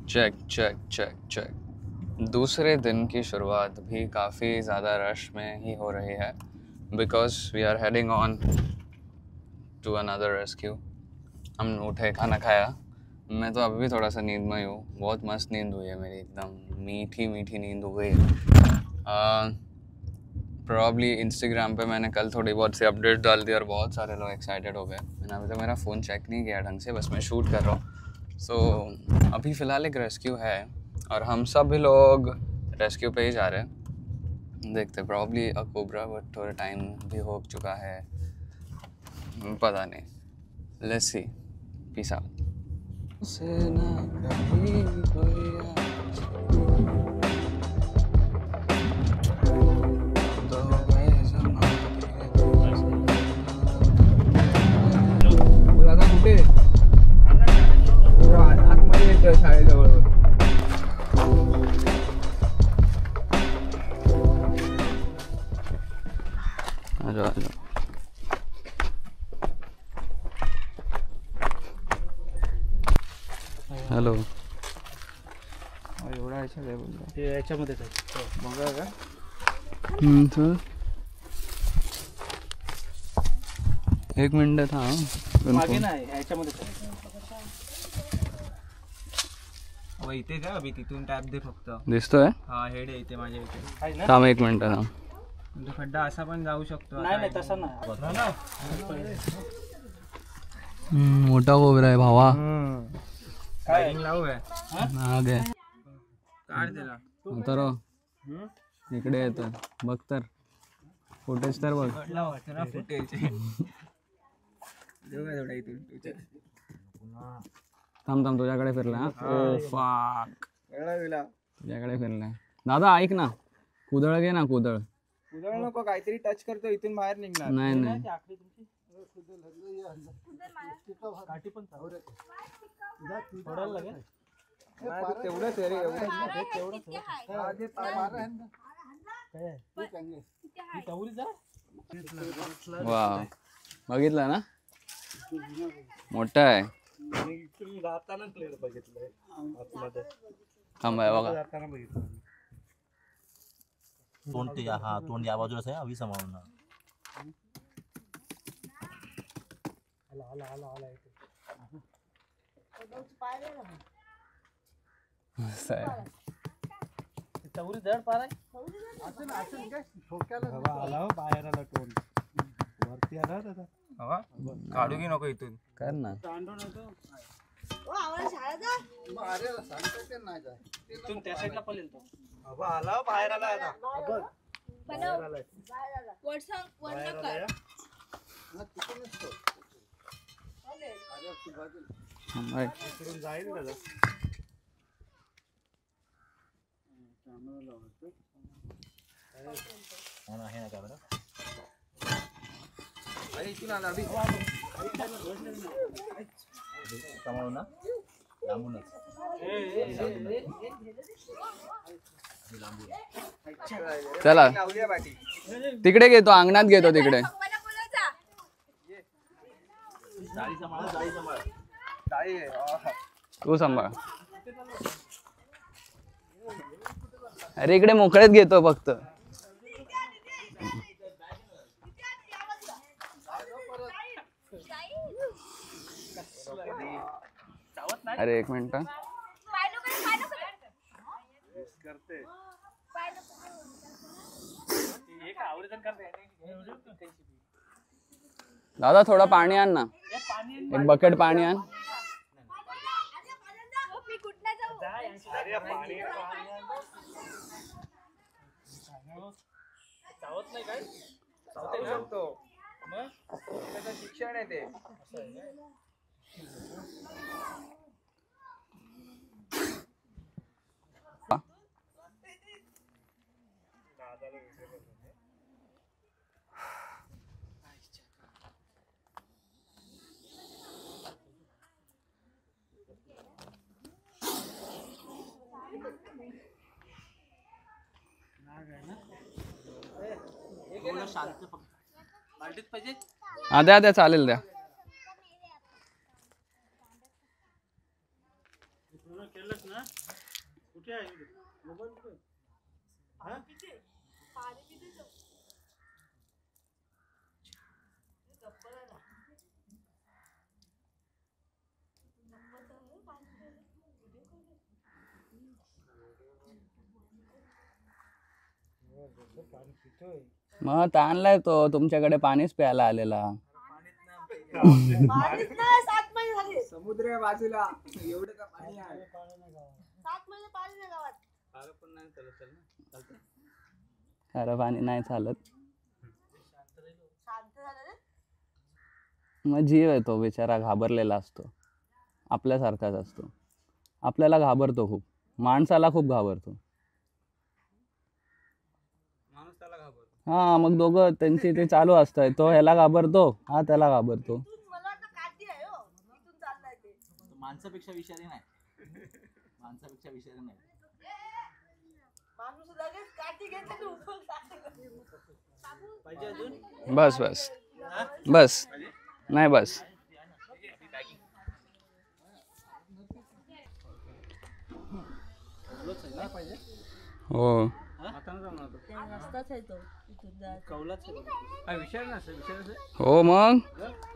Check check check check. दूसरे दिन की शुरुआत भी काफ़ी ज़्यादा रश में ही हो रही है because we are heading on to another rescue. हम उठे, खाना खाया। मैं तो अभी भी थोड़ा सा नींद में हूँ। बहुत मस्त नींद हुई है मेरी, एकदम मीठी मीठी नींद हो गई है। प्रॉब्ली इंस्टाग्राम पे मैंने कल थोड़ी बहुत सी अपडेट डाल दी और बहुत सारे लोग एक्साइटेड हो गए। मैंने अभी तो मेरा फ़ोन चेक नहीं किया ढंग से, बस मैं शूट कर रहा हूँ। सो अभी फ़िलहाल एक रेस्क्यू है और हम सब भी लोग रेस्क्यू पे ही जा रहे हैं। देखते प्रॉब्ली अ कोबरा, बट थोड़ा टाइम भी हो चुका है, पता नहीं। Let's see. Peace out. दादा कुठे आतमध्ये येतं शाळेजवळ? हॅलो. एवढा याच्यात ते याच्यामध्येच आहे बघा का? सर एक मिनिट थांब. मागे नाही याच्यामध्येच आहे. इथे का अभि तिथून टॅप दे फक्त. दिसतोय? हा हेड आहे इथे माझ्या इथे. थांब एक मिनिट थांब. म्हणजे खड्डा असा पण जाऊ शकतो. नाही नाही तसा नाही. मोठा कोबरा आहे भावा. काय लावू आहे? नाग आहे. काढ त्याला. तर इकडे येतं बघ, तर फुटेज तर बघ. फुटेज देऊ का थोडा इथून? थांब थांब, तुझ्याकडे फिरला. ओ फाक, तुझ्याकडे फिरलाय. दादा ऐक ना, कुदळ घे ना. कुदळ नको, काहीतरी टच करतो इथून बाहेर निघणार. नाही नाही, काठी पण तेवढंच वा बघितलं ना, मोठा आहे. जाताना प्लेअर बघितलंय आतमध्ये. थांबाय बघा. जाताना बघितलं. तोंड या बाजूलाच आहे. अवी समावून असं आहे. चौरी जड पार आहे. आला बाहेर आला तोंड वरती आला दादा. काढू की नको इथून? कर ना. इथून त्या साईडला पण येतो. आला बाहेर आला आता. जाईल दादा. आहे ना कॅमेरा. इथून आला अभि. समावून ना लांबूनच. चला तिकडे घेतो, अंगणात घेतो तिकडे. तू सांभाळ. अरे इकडे मोकळेच घेतो फक्त. अरे एक मिनिट. दादा थोडा पाणी आण ना, एक बकेट पाणी आण. चावत नाही काय? चावू शकतो मग, त्याचं शिक्षण आहे ते. हा द्या द्या, चालेल द्या. पाणी पितोय. मग ताणलाय तो तुमच्याकडे पाणीच प्यायला आलेला. पाणीच नाही 7 महिने झाले. समुद्र आहे बाजूला, एवढं का पाणी आहे? 7 महिने पाणी नाही गावात. खरं पाणी नाही चालत. शांत झालं रे. मग जीव आहे तो बिचारा, घाबरलेला असतो, आपल्यासारखाच असतो. आपल्याला घाबरतो खूप, माणसाला खूप घाबरतो. हा मग दोघं त्यांची ते चालू असतं. तो ह्याला घाबरतो, हा त्याला घाबरतो. मला वाटतं काठी आहे हो. इथून चाललाय ते. माणसापेक्षा विषारी नाही. माणसापेक्षा विषारी नाही. माणूस लगेच काठी घेते आणि उभं राहतं. बस बस बस नाही बस. हो रस्ताच आहे तो. इथून हो मग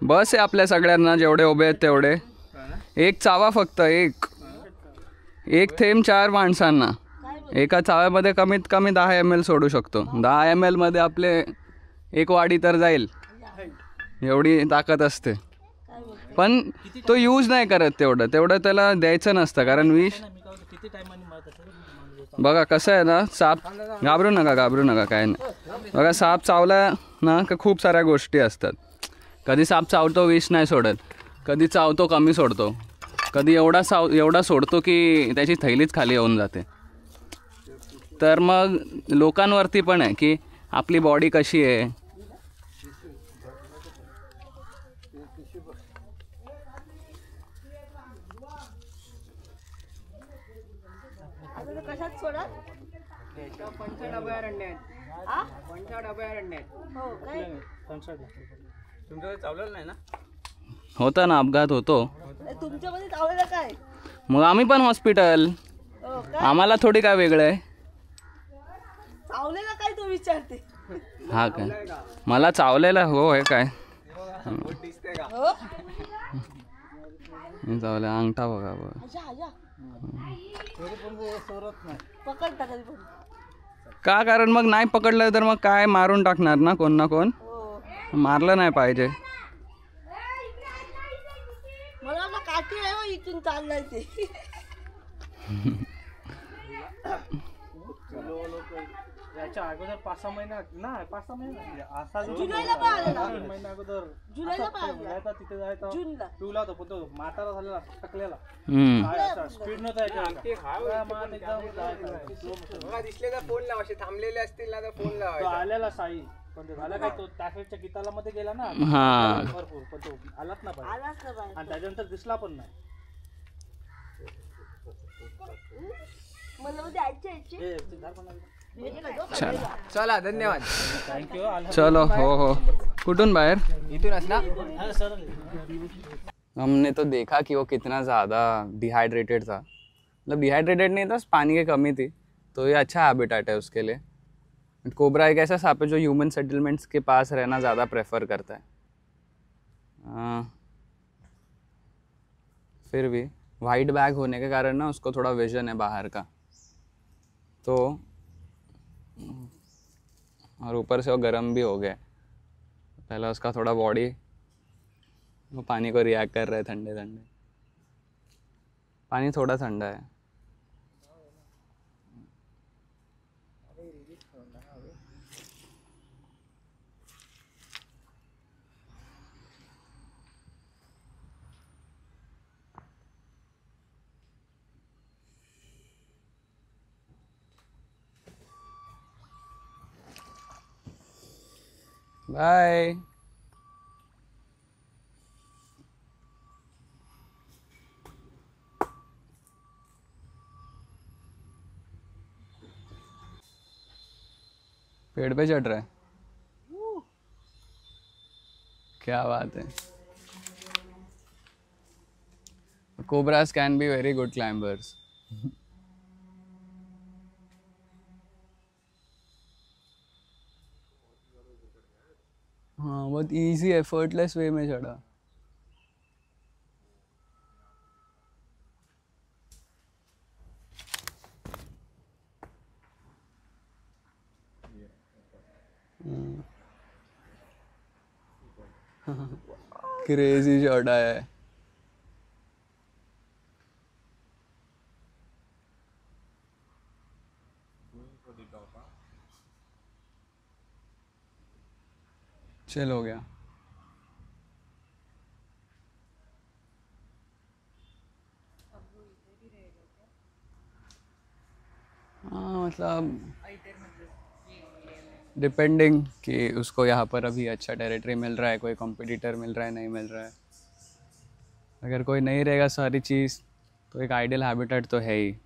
बस आहे आपल्या सगळ्यांना, जेवढे उभे आहेत तेवढे. एक चावा फक्त, एक थेंब 4 माणसांना. एका चाव्यामध्ये कमीत कमी 10 ml सोडू शकतो. 10 ml मध्ये आपले 1 वाडी तर जाईल, एवढी ताकद असते. पण तो यूज नाही करत तेवढं त्याला द्यायचं नसतं. कारण विष बघा कसं आहे ना, साप घाबरू नका काय नाही. बघा साप चावला ना का खूप साऱ्या गोष्टी असतात. कधी साप चावतो विष नाही सोडत, कधी चावतो कमी सोडतो, कधी एवढा सोडतो की त्याची थैलीच खाली येऊन जाते. तर मग लोकांवरती पण आहे की आपली बॉडी कशी आहे. कशात सोडा? अभयारण्य आहेत. हा? पंचाड अभयारण्य आहेत. हो काय? तुमच्याकडे चावलेलं नाही ना? होता ना, अपघात होतो. तुमच्यामध्ये चावलेलं काय? मग आम्ही पण हॉस्पिटल, हो काय? आम्हाला थोडी काय वेगळं आहे. चावलेलं काय तू विचारते? हा काय मला चावलेला हो आहे काय दिसते का? हो? चावलं अंगठा बघा बघा. आजा. पकडता कधी पण. का कारण मग नाही पकडलं तर मग काय मारून टाकणार ना कोण ना कोण. हो. मारलं नाही पाहिजे. मला वाटलं काठी आहे हो, इथून चाललाय ते. याच्या अगोदर 5-6 महिना ना 5-6 महिना असा जुलैला पण आलेला. 3 महिना अगोदर जुलैला पण आलेला. जायचा तिथे जायचा जूनला. पिवला होता पण तो म्हातारा झालेला थकलेला. स्पीड नव्हता बघा दिसले तर फोन लावा. असे थांबलेले असतील ना तर फोन तो लावा. आलेला साई पण तो झाला काय तो त्या साईडच्या गीताला मध्ये गेला ना हा. भरपूर पण तो आलाच ना बाहेर आलाच का बाहेर? आणि त्याच्यानंतर दिसला पण नाही. मला मध्ये आईचे हे ते झाड पण लागलं. चला धन्यवाद. थँक्यू. चलो हो कुठून बाहेर. इथूनच ना? हमने तो देखा कि वो कितना ज़्यादा डिहाइड्रेटेड था. मतलब डिहाइड्रेटेड नहीं था, पानी की कमी थी. तो ये अच्छा हैबिटेट है उसके लिए. कोबरा एक ऐसा सांप है जो ह्यूमन सेटलमेंट्स के पास रहना ज़्यादा प्रेफर करता है. फिर भी वाइट बैग होने के कारण ना उसको थोड़ा विजन है बाहर का. तो और ऊपर से वो गर्म भी हो गया. पहला उसका थोड़ा बॉडी वो पानी को रिएक्ट कर रहे ठंडे ठंडे. पानी थोड़ा ठंडा है. बाय. पेड़ पे चढ़ रहा है. क्या बात है. Cobras can be very good climbers. हाँ बहुत इजी एफर्टलेस वे में चढ़ा। क्रेजी शॉट आया है। चल हो गया। हाँ मतलब डिपेंडिंग कि उसको यहाँ पर अभी अच्छा टेरिटरी मिल रहा है, कोई कॉम्पिटिटर मिल रहा है, नहीं मिल रहा है। अगर कोई नहीं रहेगा सारी चीज़ तो एक आइडियल हैबिटेट तो है ही।